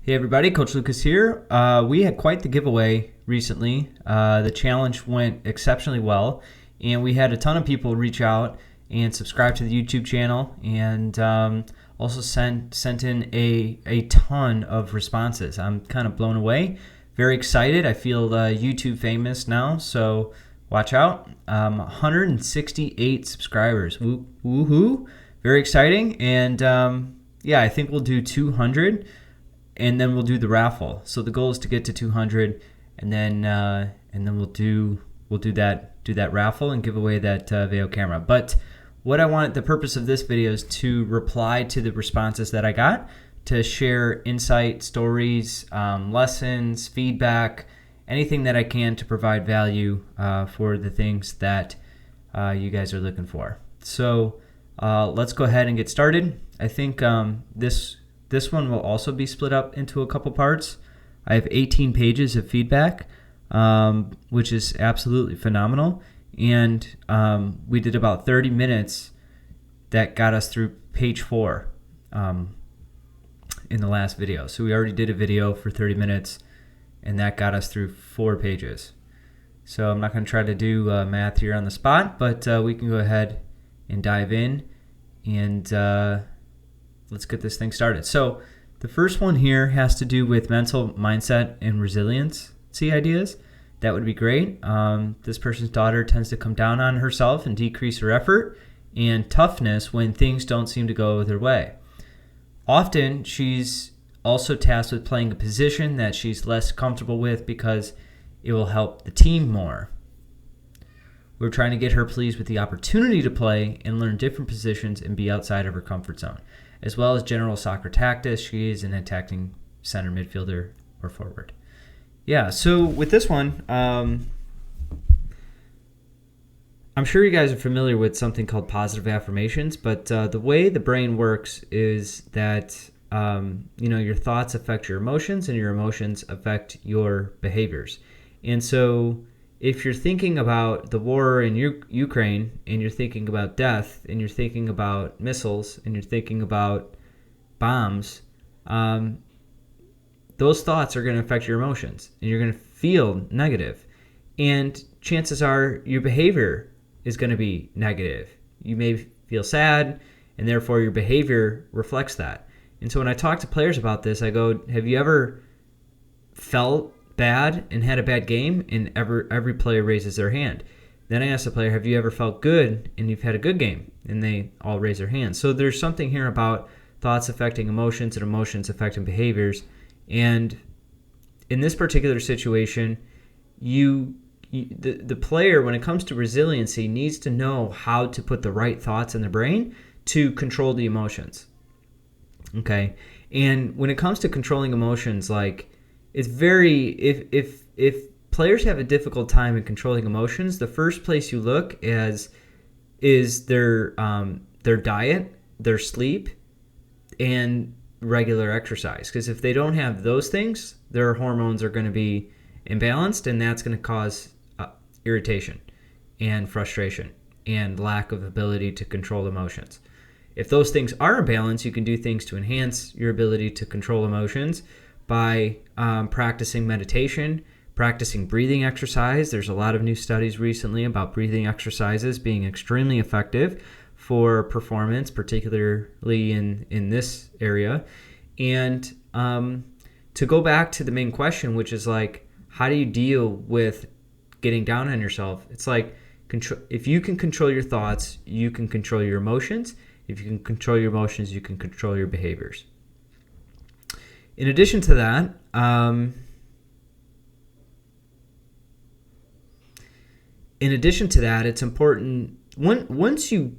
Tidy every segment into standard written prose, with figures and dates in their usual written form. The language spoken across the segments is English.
Hey everybody, Coach Lucas here. We had quite the giveaway recently. The challenge went exceptionally well, and we had a ton of people reach out and subscribe to the YouTube channel, and also sent in a ton of responses. I'm kind of blown away, very excited. I feel YouTube famous now, so watch out. 168 subscribers. Woohoo! Very exciting, and yeah, I think we'll do 200. And then we'll do the raffle. So the goal is to get to 200, and then we'll do that raffle and give away that VEO camera. But what the purpose of this video is to reply to the responses that I got, to share insight, stories, lessons, feedback, anything that I can to provide value for the things that you guys are looking for. So let's go ahead and get started. I think this one will also be split up into a couple parts. I have 18 pages of feedback, which is absolutely phenomenal. And we did about 30 minutes that got us through page 4 in the last video. So we already did a video for 30 minutes, and that got us through 4 pages. So I'm not going to try to do math here on the spot, but we can go ahead and dive in and let's get this thing started. So the first one here has to do with mental mindset and resiliency ideas. That would be great. This person's daughter tends to come down on herself and decrease her effort and toughness when things don't seem to go their way. Often she's also tasked with playing a position that she's less comfortable with because it will help the team more. We're trying to get her pleased with the opportunity to play and learn different positions and be outside of her comfort zone, as well as general soccer tactics. She is an attacking center midfielder or forward. Yeah, so with this one, I'm sure you guys are familiar with something called positive affirmations, but the way the brain works is that your thoughts affect your emotions, and your emotions affect your behaviors. And so if you're thinking about the war in Ukraine, and you're thinking about death, and you're thinking about missiles, and you're thinking about bombs, those thoughts are going to affect your emotions, and you're going to feel negative. And chances are your behavior is going to be negative. You may feel sad, and therefore your behavior reflects that. And so when I talk to players about this, I go, have you ever felt bad and had a bad game? And every player raises their hand. Then I ask the player, have you ever felt good and you've had a good game? And they all raise their hands. So there's something here about thoughts affecting emotions and emotions affecting behaviors. And in this particular situation, the player, when it comes to resiliency, needs to know how to put the right thoughts in the brain to control the emotions. Okay? And when it comes to controlling emotions, like, it's very, if players have a difficult time in controlling emotions, the first place you look is their diet, their sleep, and regular exercise. Because if they don't have those things, their hormones are going to be imbalanced, and that's going to cause irritation and frustration and lack of ability to control emotions. If those things are in balance, you can do things to enhance your ability to control emotions by practicing meditation, practicing breathing exercise. There's a lot of new studies recently about breathing exercises being extremely effective for performance, particularly in this area. And to go back to the main question, which is like, how do you deal with getting down on yourself? It's like, if you can control your thoughts, you can control your emotions. If you can control your emotions, you can control your behaviors. In addition to that, it's important once a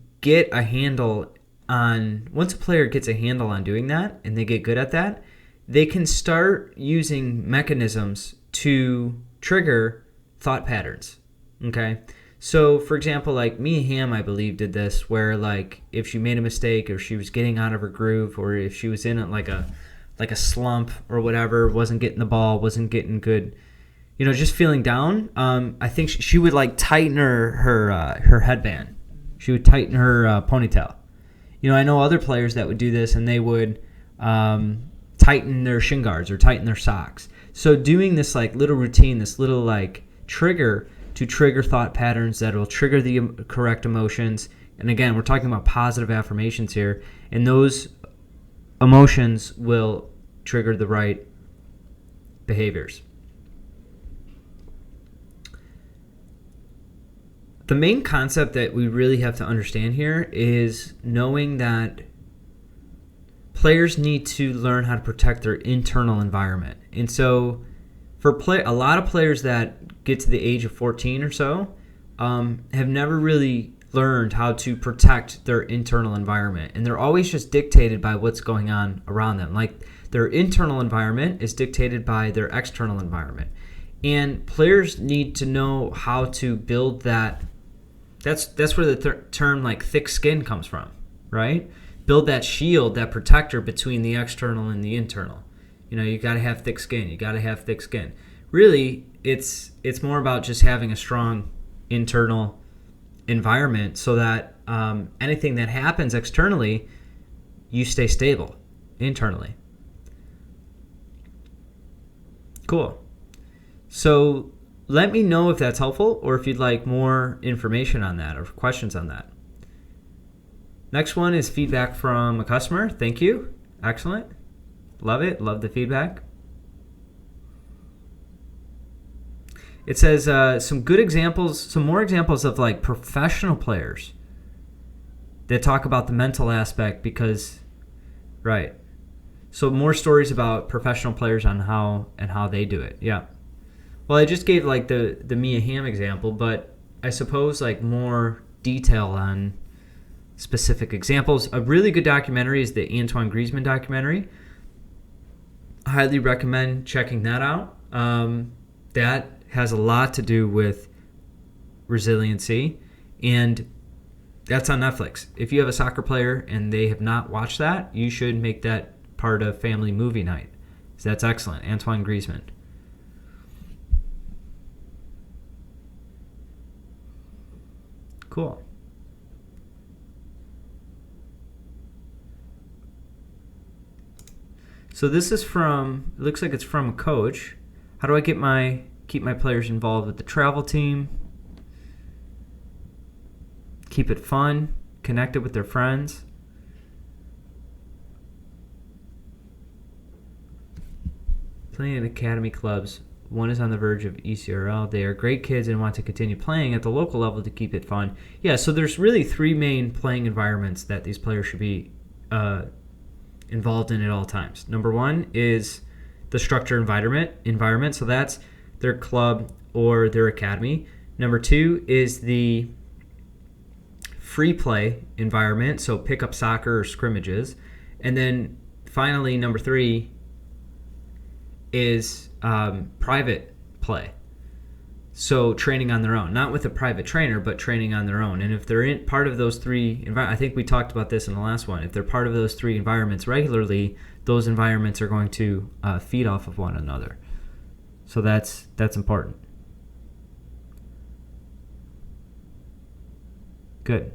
player gets a handle on doing that and they get good at that, they can start using mechanisms to trigger thought patterns. Okay? So, for example, like Mia Hamm, I believe, did this, where like if she made a mistake, or she was getting out of her groove, or if she was in like a slump or whatever, wasn't getting the ball, wasn't getting good, just feeling down, I think she would like tighten her headband. She would tighten her ponytail. I know other players that would do this, and they would tighten their shin guards or tighten their socks. So doing this like little routine, this little like trigger to trigger thought patterns that will trigger the correct emotions. And again, we're talking about positive affirmations here, and those emotions will trigger the right behaviors. The main concept that we really have to understand here is knowing that players need to learn how to protect their internal environment. And so for a lot of players that get to the age of 14 or so have never really learned how to protect their internal environment. And they're always just dictated by what's going on around them. Like their internal environment is dictated by their external environment. And players need to know how to build that. That's where the term like thick skin comes from, right? Build that shield, that protector between the external and the internal. You know, you got to have thick skin. You got to have thick skin. Really, it's more about just having a strong internal environment so that anything that happens externally, you stay stable internally. Cool. So let me know if that's helpful or if you'd like more information on that or questions on that. Next one is feedback from a customer. Thank you. Excellent. Love it. Love the feedback. It says some more examples of like professional players that talk about the mental aspect because, right. So more stories about professional players on how they do it. Yeah. Well, I just gave like the Mia Hamm example, but I suppose like more detail on specific examples. A really good documentary is the Antoine Griezmann documentary. I highly recommend checking that out. That has a lot to do with resiliency, and that's on Netflix. If you have a soccer player and they have not watched that, you should make that part of family movie night. So that's excellent. Antoine Griezmann. Cool. So this is from, it looks like it's from a coach. How do I keep my players involved with the travel team? Keep it fun, connected with their friends. Playing in academy clubs. One is on the verge of ECRL. They are great kids and want to continue playing at the local level to keep it fun. Yeah, so there's really three main playing environments that these players should be involved in at all times. Number one is the structured environment. So that's their club or their academy. Number two is the free play environment. So pick up soccer or scrimmages. And then finally, number three is private play. So training on their own, not with a private trainer, but training on their own. And if they're in part of those three, I think we talked about this in the last one. If they're part of those three environments regularly, those environments are going to feed off of one another. So that's important. Good.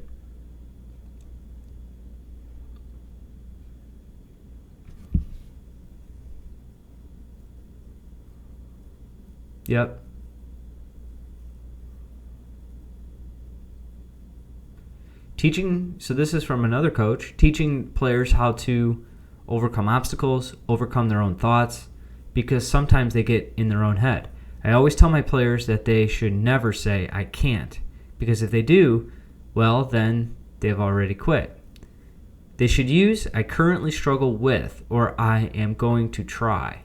Yep. So this is from another coach, teaching players how to overcome obstacles, overcome their own thoughts, because sometimes they get in their own head. I always tell my players that they should never say, I can't, because if they do, well, then they've already quit. They should use, I currently struggle with, or I am going to try.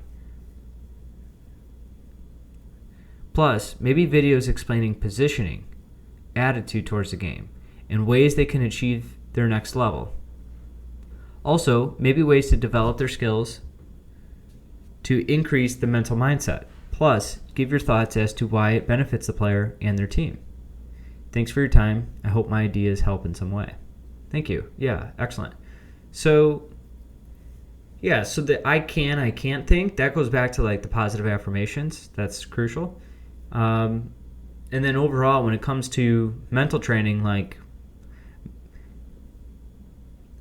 Plus, maybe videos explaining positioning, attitude towards the game, and ways they can achieve their next level. Also, maybe ways to develop their skills to increase the mental mindset. Plus, give your thoughts as to why it benefits the player and their team. Thanks for your time. I hope my ideas help in some way. Thank you. Yeah, excellent. So the I can't think, that goes back to like the positive affirmations. That's crucial. And then overall, when it comes to mental training, like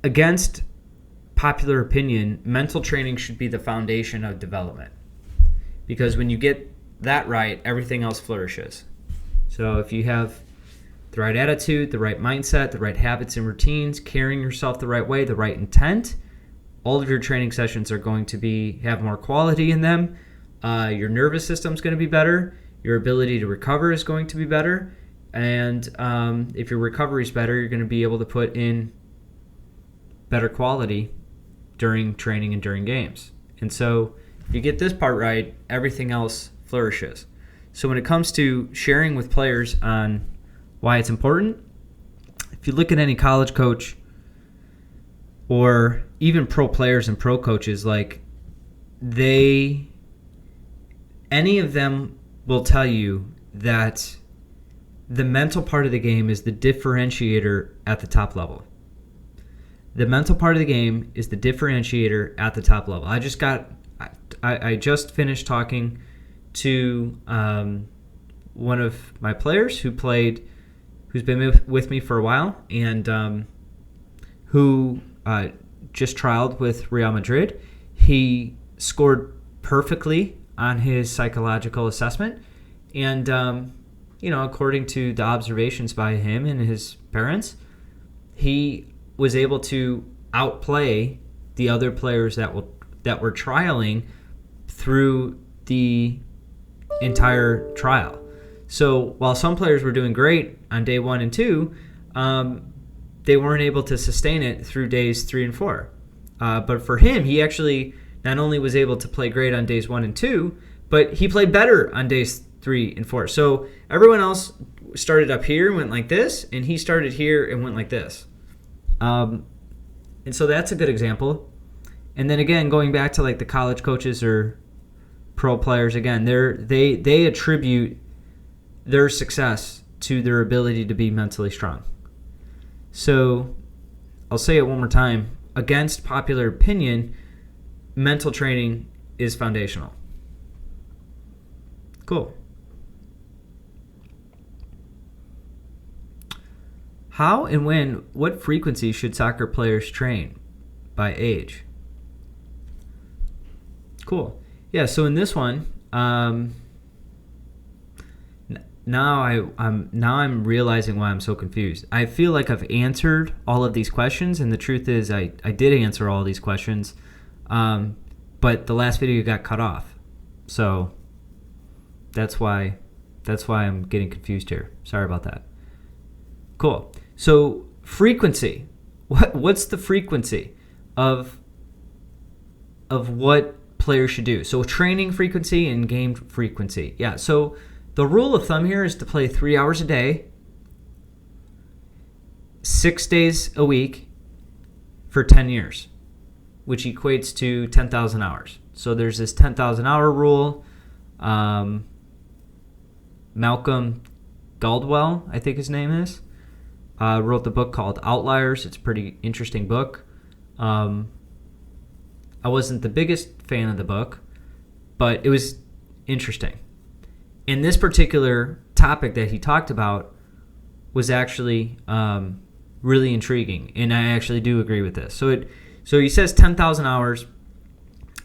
against popular opinion, mental training should be the foundation of development. Because when you get that right, everything else flourishes. So if you have the right attitude, the right mindset, the right habits and routines, carrying yourself the right way, the right intent, all of your training sessions are going to have more quality in them. Your nervous system is going to be better. Your ability to recover is going to be better. And if your recovery is better, you're going to be able to put in better quality during training and during games. And so if you get this part right, everything else flourishes. So when it comes to sharing with players on why it's important, if you look at any college coach or even pro players and pro coaches, like any of them will tell you that the mental part of the game is the differentiator at the top level. The mental part of the game is the differentiator at the top level. I just finished talking to one of my players who's been with me for a while, and who just trialed with Real Madrid. He scored perfectly on his psychological assessment, and according to the observations by him and his parents, he was able to outplay the other players that were trialing through the entire trial. So while some players were doing great on day 1 and 2, they weren't able to sustain it through days 3 and 4. But for him, he actually not only was able to play great on days 1 and 2, but he played better on days 3 and 4. So everyone else started up here and went like this, and he started here and went like this. And so that's a good example. And then again, going back to like the college coaches or pro players, again, they attribute their success to their ability to be mentally strong. So I'll say it one more time. Against popular opinion, mental training is foundational. Cool. How and what frequency should soccer players train by age? Cool. Yeah, so in this one, now I'm realizing why I'm so confused. I feel like I've answered all of these questions, and the truth is I did answer all these questions, but the last video got cut off. So that's why I'm getting confused here. Sorry about that. Cool. So frequency. What's the frequency of what players should do? So training frequency and game frequency. Yeah, so the rule of thumb here is to play 3 hours a day, 6 days a week for 10 years, which equates to 10,000 hours. So there's this 10,000 hour rule. Malcolm Gladwell, I think his name is, wrote the book called Outliers. It's a pretty interesting book. I wasn't the biggest fan of the book, but it was interesting. And this particular topic that he talked about was actually really intriguing, and I actually do agree with this. So he says 10,000 hours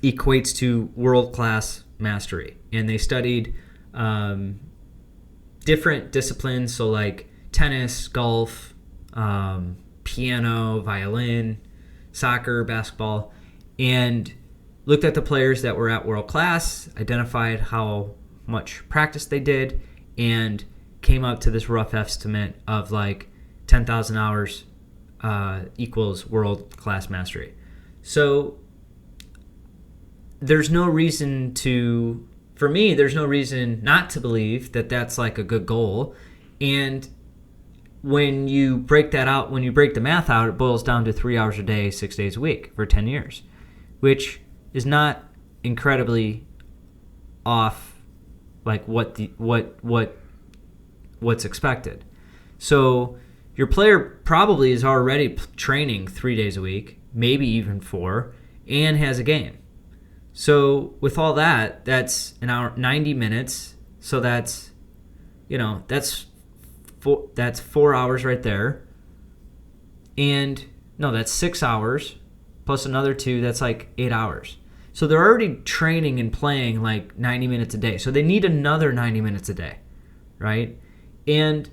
equates to world-class mastery, and they studied different disciplines, so like tennis, golf, piano, violin, soccer, basketball, and looked at the players that were at world class, identified how much practice they did, and came up to this rough estimate of like 10,000 hours equals world class mastery. So there's no reason there's no reason not to believe that that's like a good goal. And when you break that out, when you break the math out, it boils down to 3 hours a day, 6 days a week for 10 years, which is not incredibly off like what's expected. So your player probably is already training 3 days a week, maybe even 4, and has a game. So with all that, that's an hour, 90 minutes. So that's 4 hours right there. And no, that's 6 hours plus another 2, that's like 8 hours. So they're already training and playing like 90 minutes a day. So they need another 90 minutes a day, right? And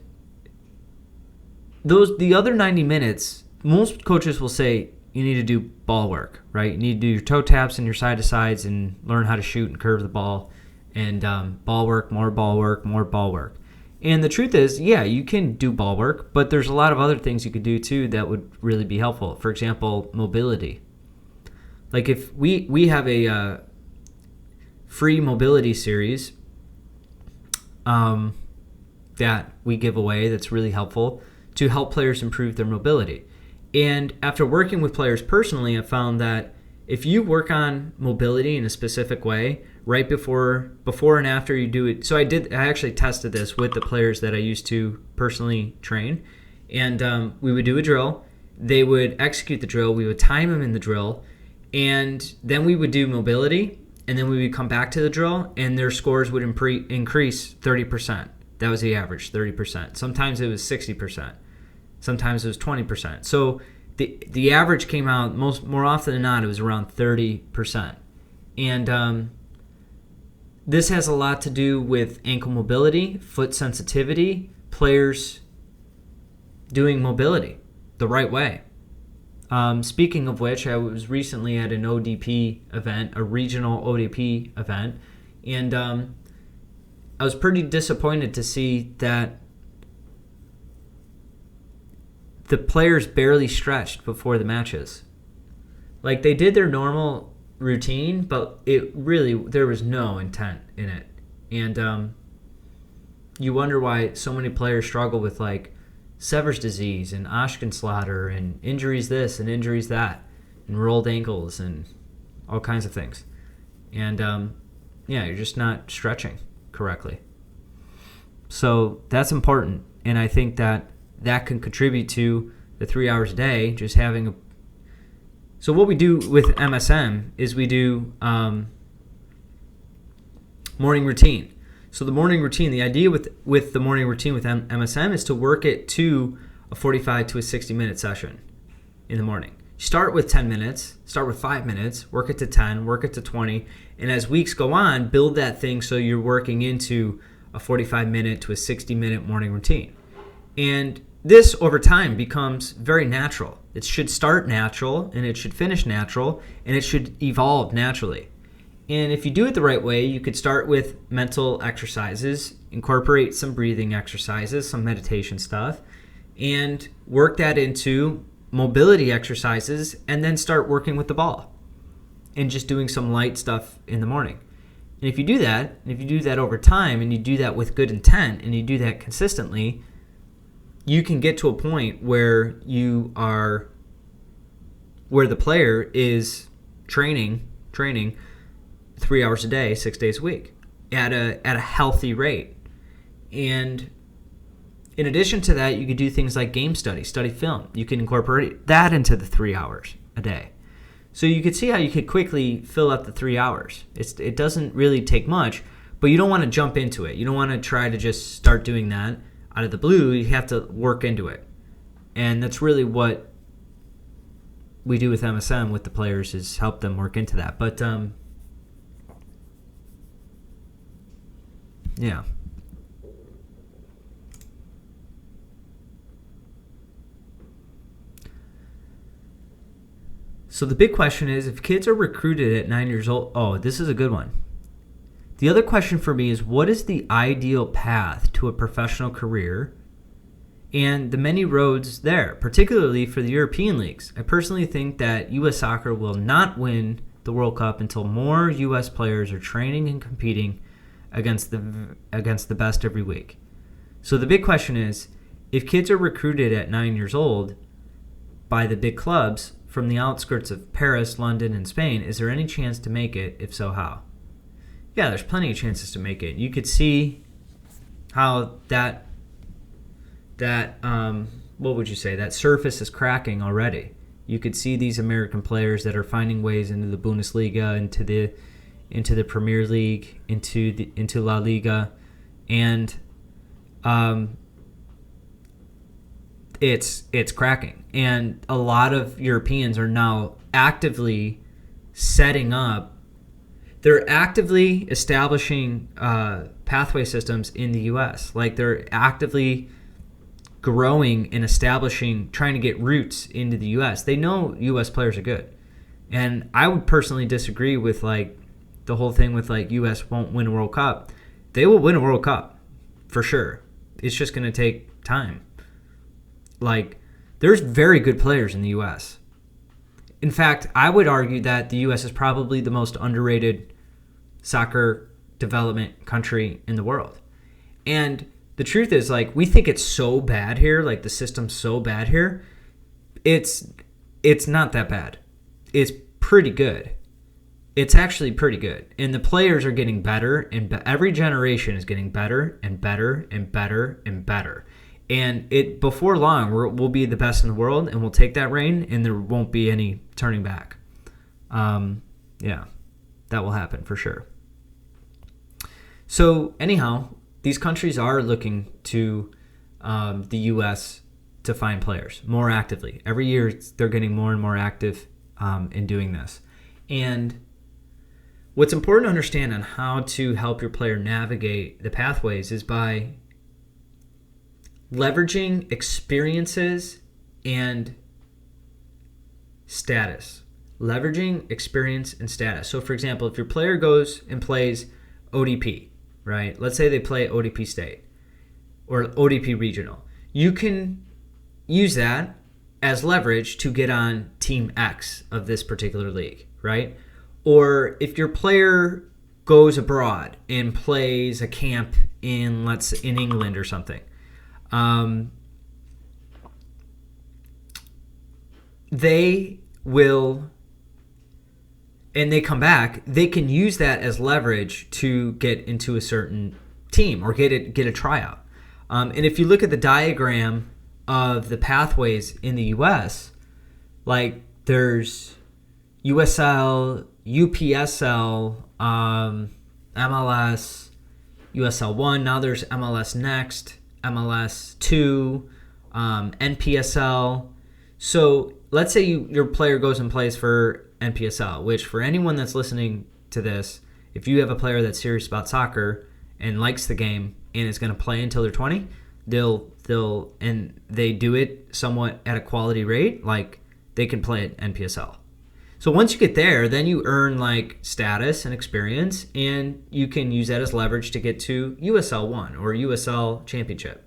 the other 90 minutes, most coaches will say you need to do ball work, right? You need to do your toe taps and your side to sides and learn how to shoot and curve the ball, and ball work, more ball work, more ball work. And the truth is, yeah, you can do ball work, but there's a lot of other things you could do too that would really be helpful. For example, mobility. Like if we have a free mobility series that we give away that's really helpful to help players improve their mobility. And after working with players personally, I found that if you work on mobility in a specific way, right before and after you do it. So I actually tested this with the players that I used to personally train. And we would do a drill. They would execute the drill. We would time them in the drill. And then we would do mobility. And then we would come back to the drill. And their scores would increase 30%. That was the average, 30%. Sometimes it was 60%. Sometimes it was 20%. So the average came out, more often than not, it was around 30%. And this has a lot to do with ankle mobility, foot sensitivity, players doing mobility the right way. Speaking of which, I was recently at an ODP event, a regional ODP event, and I was pretty disappointed to see that the players barely stretched before the matches. Like, they did their normal routine, but there was no intent in it. And you wonder why so many players struggle with like Sever's disease and Oshkenslatter and injuries this and injuries that and rolled ankles and all kinds of things. And you're just not stretching correctly. So that's important, and I think that can contribute to the 3 hours a day, just having So what we do with MSM is we do morning routine. So the morning routine, the idea with the morning routine with MSM is to work it to a 45 to a 60-minute session in the morning. Start with 10 minutes, start with 5 minutes, work it to 10, work it to 20, and as weeks go on, build that thing so you're working into a 45-minute to a 60-minute morning routine. And this, over time, becomes very natural. It should start natural, and it should finish natural, and it should evolve naturally. And if you do it the right way, you could start with mental exercises, incorporate some breathing exercises, some meditation stuff, and work that into mobility exercises, and then start working with the ball and just doing some light stuff in the morning. And if you do that over time, and you do that with good intent, and you do that consistently, you can get to a point where where the player is training 3 hours a day, 6 days a week at a healthy rate. And in addition to that, you could do things like game study film. You can incorporate that into the 3 hours a day. So you could see how you could quickly fill up the 3 hours. It doesn't really take much, but you don't want to jump into it. You don't want to try to just start doing that out of the blue. You have to work into it. And that's really what we do with MSM with the players, is help them work into that. But yeah. So the big question is, if kids are recruited at 9 years old, this is a good one. The other question for me is, what is the ideal path to a professional career and the many roads there, particularly for the European leagues? I personally think that U.S. soccer will not win the World Cup until more U.S. players are training and competing against the best every week. So the big question is, if kids are recruited at 9 years old by the big clubs from the outskirts of Paris, London, and Spain, is there any chance to make it? If so, how? Yeah, there's plenty of chances to make it. You could see how that what would you say, that surface is cracking already. You could see these American players that are finding ways into the Bundesliga, into the Premier League, into La Liga, and it's cracking. And a lot of Europeans are now actively setting up, they're actively establishing pathway systems in the U.S. Like they're actively growing and establishing, trying to get roots into the U.S. They know U.S. players are good. And I would personally disagree with like the whole thing with like U.S. won't win a World Cup. They will win a World Cup for sure. It's just going to take time. Like there's very good players in the U.S. In fact, I would argue that the U.S. is probably the most underrated soccer development country in the world. And the truth is, like, we think it's so bad here, like the system's so bad here. It's not that bad. It's pretty good. It's actually pretty good. And the players are getting better, and every generation is getting better and better and better and better. And before long, we'll be the best in the world, and we'll take that reign, and there won't be any turning back. Yeah, that will happen for sure. So anyhow, these countries are looking to the U.S. to find players more actively. Every year, they're getting more and more active in doing this. And what's important to understand on how to help your player navigate the pathways is by leveraging experiences and status. Leveraging experience and status. So, for example, if your player goes and plays ODP, right? Let's say they play ODP State or ODP Regional. You can use that as leverage to get on Team X of this particular league, right? Or if your player goes abroad and plays a camp in England or something, they will, and they come back, they can use that as leverage to get into a certain team or get a tryout. And if you look at the diagram of the pathways in the U.S., like there's USL, UPSL, MLS, USL 1, now there's MLS Next, MLS 2, NPSL. So let's say your player goes and plays for NPSL, which for anyone that's listening to this, if you have a player that's serious about soccer and likes the game and is going to play until they're 20, they do it somewhat at a quality rate, like they can play at NPSL. So once you get there, then you earn like status and experience, and you can use that as leverage to get to USL 1 or USL Championship.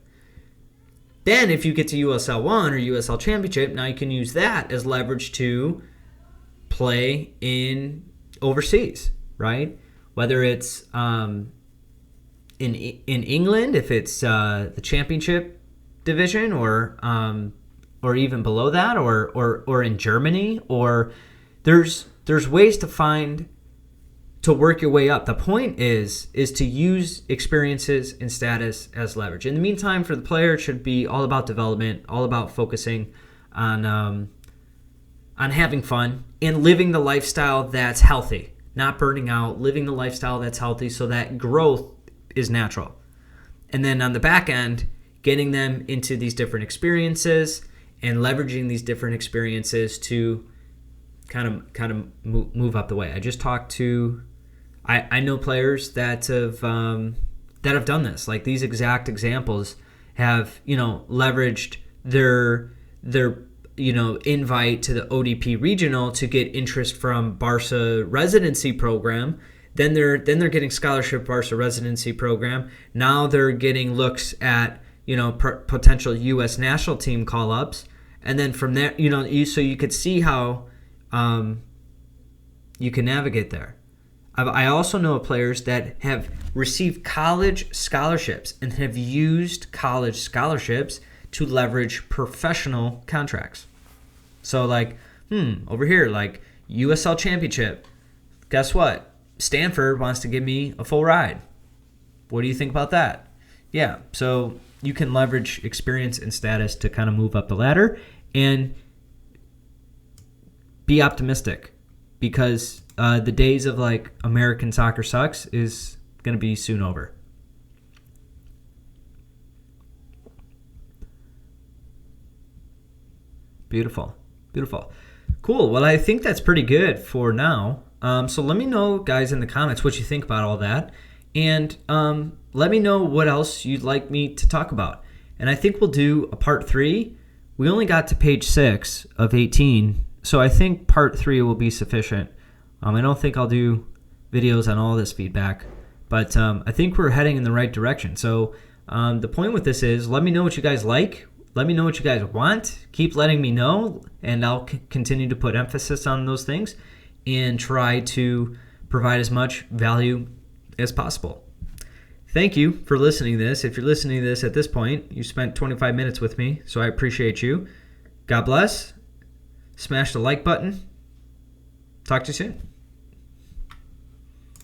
Then if you get to USL 1 or USL Championship, now you can use that as leverage to play in overseas, right? Whether it's in England, if it's the Championship division, or even below that, or in Germany, or there's ways to work your way up. The point is to use experiences and status as leverage. In the meantime, for the player, it should be all about development, all about focusing on having fun and living the lifestyle that's healthy, not burning out, living the lifestyle that's healthy so that growth is natural. And then on the back end, getting them into these different experiences and leveraging these different experiences to kind of move up the way. I just talked to, I know players that have done this. Like these exact examples have, leveraged their invite to the ODP regional to get interest from Barca residency program. Then they're getting scholarship Barca residency program. Now they're getting looks at potential U.S. national team call ups, and then from there so you could see how you can navigate there. I also know of players that have received college scholarships and have used college scholarships to leverage professional contracts. So like, over here, like USL Championship, guess what? Stanford wants to give me a full ride. What do you think about that? Yeah, so you can leverage experience and status to kind of move up the ladder and be optimistic, because the days of like American soccer sucks is going to be soon over. Beautiful. Cool. Well, I think that's pretty good for now. So let me know, guys, in the comments what you think about all that. And let me know what else you'd like me to talk about. And I think we'll do a part 3. We only got to page 6 of 18, so I think part 3 will be sufficient. I don't think I'll do videos on all this feedback, but I think we're heading in the right direction. So the point with this is, let me know what you guys like. Let me know what you guys want. Keep letting me know, and I'll continue to put emphasis on those things and try to provide as much value as possible. Thank you for listening to this. If you're listening to this at this point, you spent 25 minutes with me, so I appreciate you. God bless. Smash the like button. Talk to you soon.